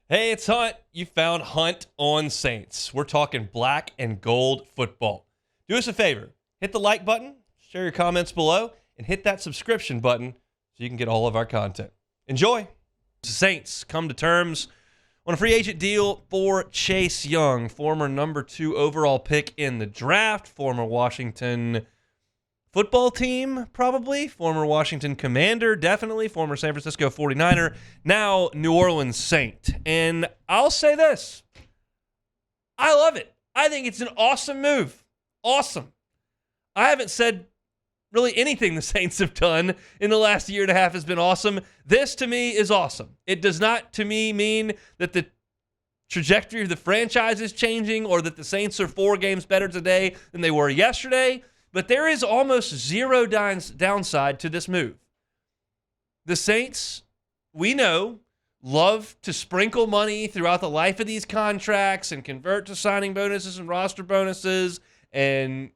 Hey, it's Hunt. You found Hunt on Saints. We're talking black and gold football. Do us a favor. Hit the like button, share your comments below, and hit that subscription button so you can get all of our content. Enjoy. Saints come to terms on a free agent deal for Chase Young, former number 2 overall pick in the draft, former Washington football team, probably, former Washington Commander, definitely, former San Francisco 49er, now New Orleans Saint. And I'll say this, I love it. I think it's an awesome move. Awesome. I haven't said really anything the Saints have done in the last year and a half has been awesome. This, to me, is awesome. It does not, to me, mean that the trajectory of the franchise is changing or that the Saints are 4 games better today than they were yesterday. But there is almost zero downside to this move. The Saints, we know, love to sprinkle money throughout the life of these contracts and convert to signing bonuses and roster bonuses and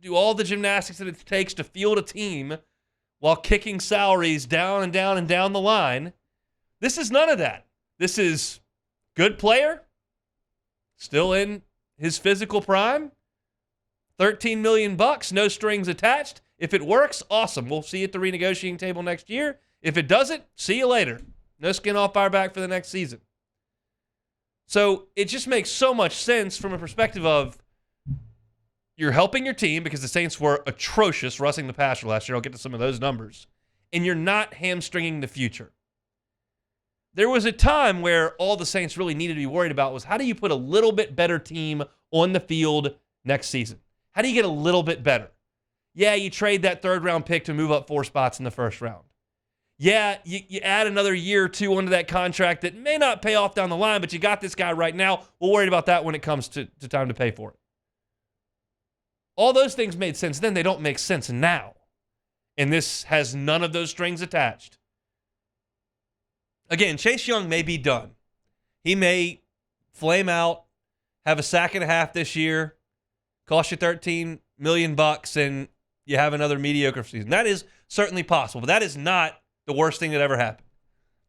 do all the gymnastics that it takes to field a team while kicking salaries down and down and down the line. This is none of that. This is good player, still in his physical prime. $13 million, no strings attached. If it works, awesome. We'll see you at the renegotiating table next year. If it doesn't, see you later. No skin off our back for the next season. So it just makes so much sense from a perspective of you're helping your team because the Saints were atrocious rushing the passer last year. I'll get to some of those numbers. And you're not hamstringing the future. There was a time where all the Saints really needed to be worried about was how do you put a little bit better team on the field next season? How do you get a little bit better? Yeah, you trade that 3rd-round pick to move up 4 spots in the 1st round. Yeah, you add another year or 2 onto that contract that may not pay off down the line, but you got this guy right now. We'll worry about that when it comes to time to pay for it. All those things made sense then. They don't make sense now. And this has none of those strings attached. Again, Chase Young may be done. He may flame out, have a sack and a half this year, cost you $13 million, and you have another mediocre season. That is certainly possible, but that is not the worst thing that ever happened.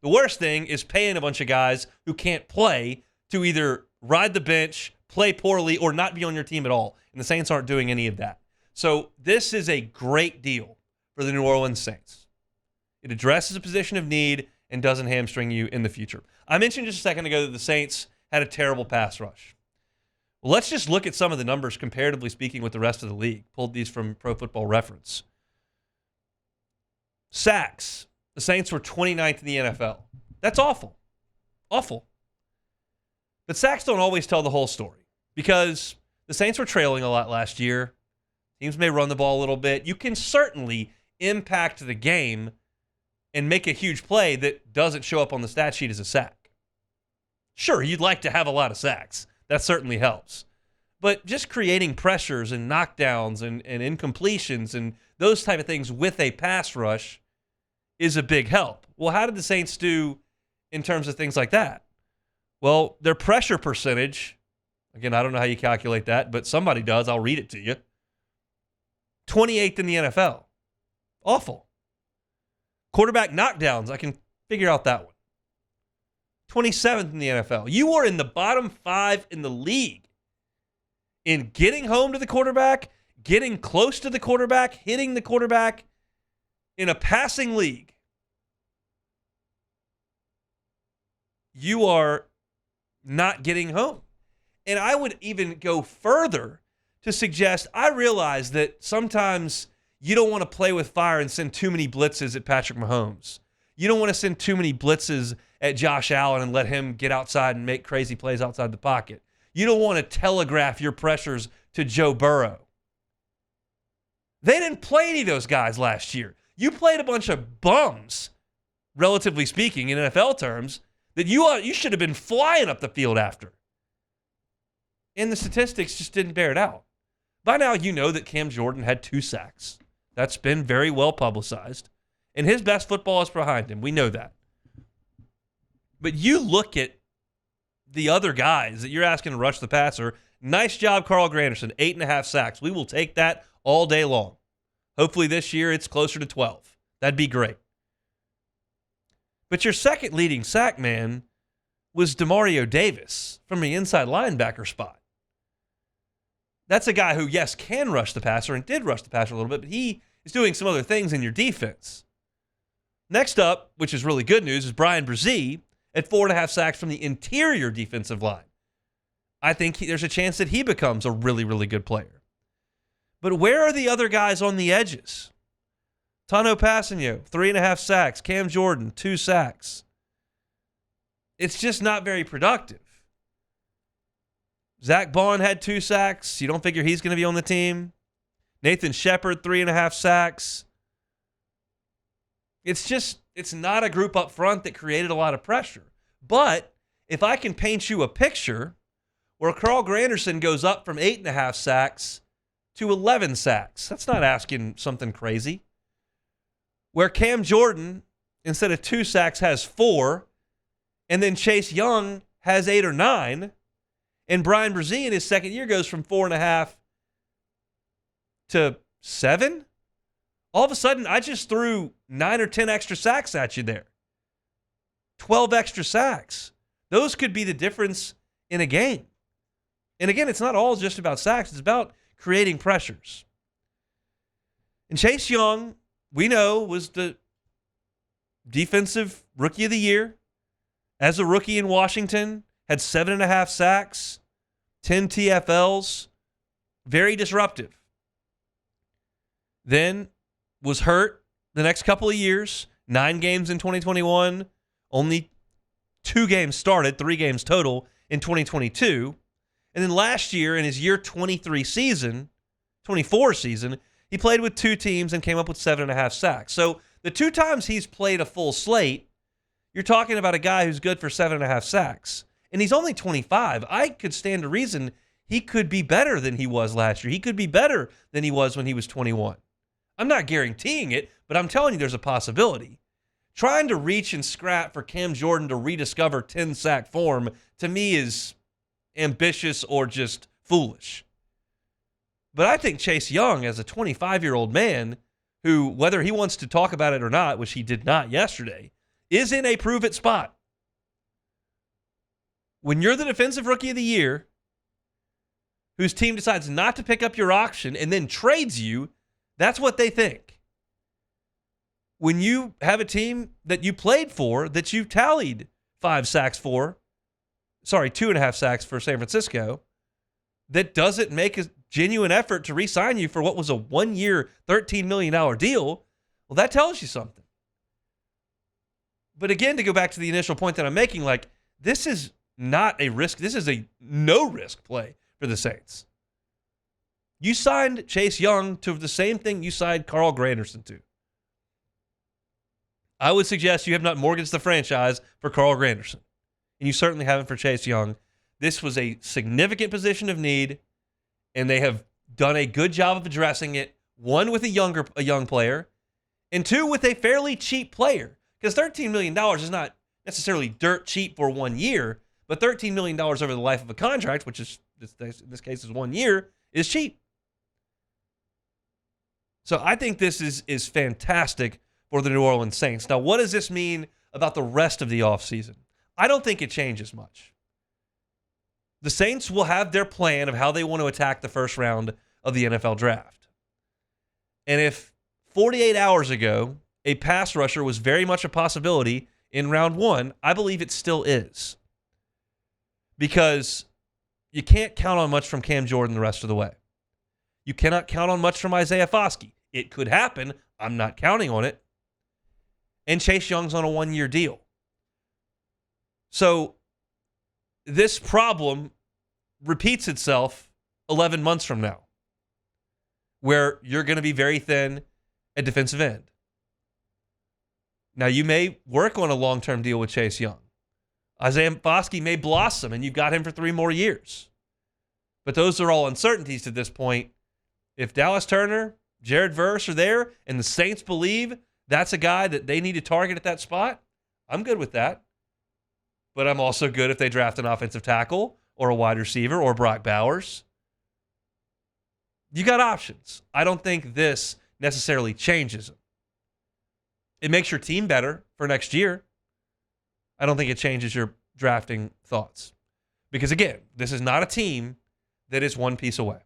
The worst thing is paying a bunch of guys who can't play to either ride the bench, play poorly, or not be on your team at all. And the Saints aren't doing any of that. So this is a great deal for the New Orleans Saints. It addresses a position of need and doesn't hamstring you in the future. I mentioned just a second ago that the Saints had a terrible pass rush. Well, let's just look at some of the numbers comparatively speaking with the rest of the league. Pulled these from Pro Football Reference. Sacks. The Saints were 29th in the NFL. That's awful. Awful. But sacks don't always tell the whole story because the Saints were trailing a lot last year. Teams may run the ball a little bit. You can certainly impact the game and make a huge play that doesn't show up on the stat sheet as a sack. Sure, you'd like to have a lot of sacks. That certainly helps. But just creating pressures and knockdowns and incompletions and those type of things with a pass rush is a big help. Well, how did the Saints do in terms of things like that? Well, their pressure percentage, again, I don't know how you calculate that, but somebody does. I'll read it to you. 28th in the NFL. Awful. Quarterback knockdowns, I can figure out that one. 27th in the NFL. You were in the bottom 5 in the league in getting home to the quarterback, getting close to the quarterback, hitting the quarterback in a passing league. You are not getting home. And I would even go further to suggest, I realize that sometimes you don't want to play with fire and send too many blitzes at Patrick Mahomes. You don't want to send too many blitzes at Josh Allen and let him get outside and make crazy plays outside the pocket. You don't want to telegraph your pressures to Joe Burrow. They didn't play any of those guys last year. You played a bunch of bums, relatively speaking, in NFL terms, that you should have been flying up the field after. And the statistics just didn't bear it out. By now, you know that Cam Jordan had 2 sacks. That's been very well publicized. And his best football is behind him. We know that. But you look at the other guys that you're asking to rush the passer. Nice job, Carl Granderson, 8.5 sacks. We will take that all day long. Hopefully this year it's closer to 12. That'd be great. But your second leading sack man was Demario Davis from the inside linebacker spot. That's a guy who, yes, can rush the passer and did rush the passer a little bit, but he is doing some other things in your defense. Next up, which is really good news, is Brian Brzee at 4.5 sacks from the interior defensive line. I think there's a chance that he becomes a really, really good player. But where are the other guys on the edges? Tano Passanio, 3.5 sacks. Cam Jordan, 2 sacks. It's just not very productive. Zach Bond had 2 sacks. You don't figure he's going to be on the team. Nathan Shepard, 3.5 sacks. It's not a group up front that created a lot of pressure. But if I can paint you a picture where Carl Granderson goes up from 8.5 sacks to 11 sacks, that's not asking something crazy. Where Cam Jordan, instead of 2 sacks, has 4, and then Chase Young has 8 or 9, and Brian Brzee in his second year goes from 4.5 to 7, all of a sudden I just threw 9 or 10 extra sacks at you there. 12 extra sacks. Those could be the difference in a game. And again, it's not all just about sacks. It's about creating pressures. And Chase Young, we know, was the defensive rookie of the year. As a rookie in Washington, had 7.5 sacks, 10 TFLs, very disruptive. Then was hurt the next couple of years, 9 games in 2021, only 2 games started, 3 games total in 2022. And then last year in his year 24 season, he played with 2 teams and came up with 7.5 sacks. So the 2 times he's played a full slate, you're talking about a guy who's good for 7.5 sacks. And he's only 25. I could stand to reason he could be better than he was last year. He could be better than he was when he was 21. I'm not guaranteeing it, but I'm telling you there's a possibility. Trying to reach and scrap for Cam Jordan to rediscover 10-sack form, to me, is ambitious or just foolish. But I think Chase Young, as a 25-year-old man who, whether he wants to talk about it or not, which he did not yesterday, is in a prove-it spot. When you're the defensive rookie of the year, whose team decides not to pick up your option and then trades you, that's what they think. When you have a team that you played for, that you tallied 5 sacks for, 2.5 sacks for San Francisco, that doesn't make a genuine effort to re-sign you for what was a 1-year, $13 million deal, well, that tells you something. But again, to go back to the initial point that I'm making, like, this is not a risk. This is a no-risk play for the Saints. You signed Chase Young to the same thing you signed Carl Granderson to. I would suggest you have not mortgaged the franchise for Carl Granderson, and you certainly haven't for Chase Young. This was a significant position of need, and they have done a good job of addressing it, 1, with a young player, and 2, with a fairly cheap player. Because $13 million is not necessarily dirt cheap for 1 year, but $13 million over the life of a contract, which is in this case is 1 year, is cheap. So I think this is fantastic for the New Orleans Saints. Now, what does this mean about the rest of the offseason? I don't think it changes much. The Saints will have their plan of how they want to attack the first round of the NFL draft. And if 48 hours ago, a pass rusher was very much a possibility in round 1, I believe it still is. Because you can't count on much from Cam Jordan the rest of the way. You cannot count on much from Isaiah Foskey. It could happen. I'm not counting on it. And Chase Young's on a 1-year deal. So this problem repeats itself 11 months from now, where you're going to be very thin at defensive end. Now, you may work on a long-term deal with Chase Young. Isaiah Foskey may blossom, and you've got him for 3 more years. But those are all uncertainties at this point. If Dallas Turner, Jared Verse are there, and the Saints believe that's a guy that they need to target at that spot, I'm good with that. But I'm also good if they draft an offensive tackle or a wide receiver or Brock Bowers. You got options. I don't think this necessarily changes them. It makes your team better for next year. I don't think it changes your drafting thoughts. Because again, this is not a team that is one piece away.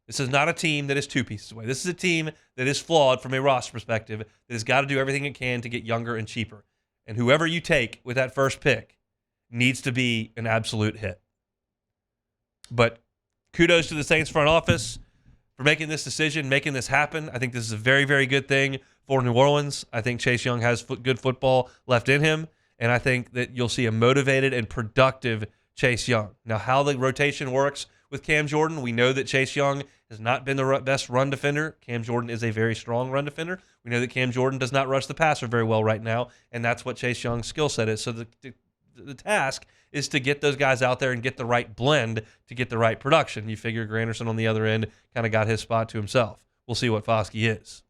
This is not a team that is two pieces away. This is a team that is flawed from a roster perspective, that has got to do everything it can to get younger and cheaper. And whoever you take with that first pick needs to be an absolute hit. But kudos to the Saints front office for making this decision, making this happen. I think this is a very, very good thing for New Orleans. I think Chase Young has good football left in him, and I think that you'll see a motivated and productive Chase Young. Now, how the rotation works with Cam Jordan, we know that Chase Young has not been the best run defender. Cam Jordan is a very strong run defender. We know that Cam Jordan does not rush the passer very well right now, and that's what Chase Young's skill set is. So the task is to get those guys out there and get the right blend to get the right production. You figure Granderson on the other end kind of got his spot to himself. We'll see what Foskey is.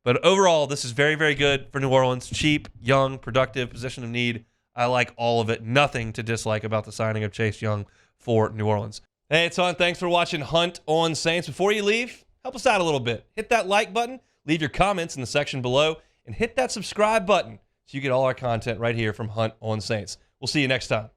But overall, this is very, very good for New Orleans. Cheap, young, productive, position of need. I like all of it. Nothing to dislike about the signing of Chase Young for New Orleans. Hey, it's on. Thanks for watching Hunt on Saints. Before you leave, help us out a little bit. Hit that like button, leave your comments in the section below, and hit that subscribe button so you get all our content right here from Hunt on Saints. We'll see you next time.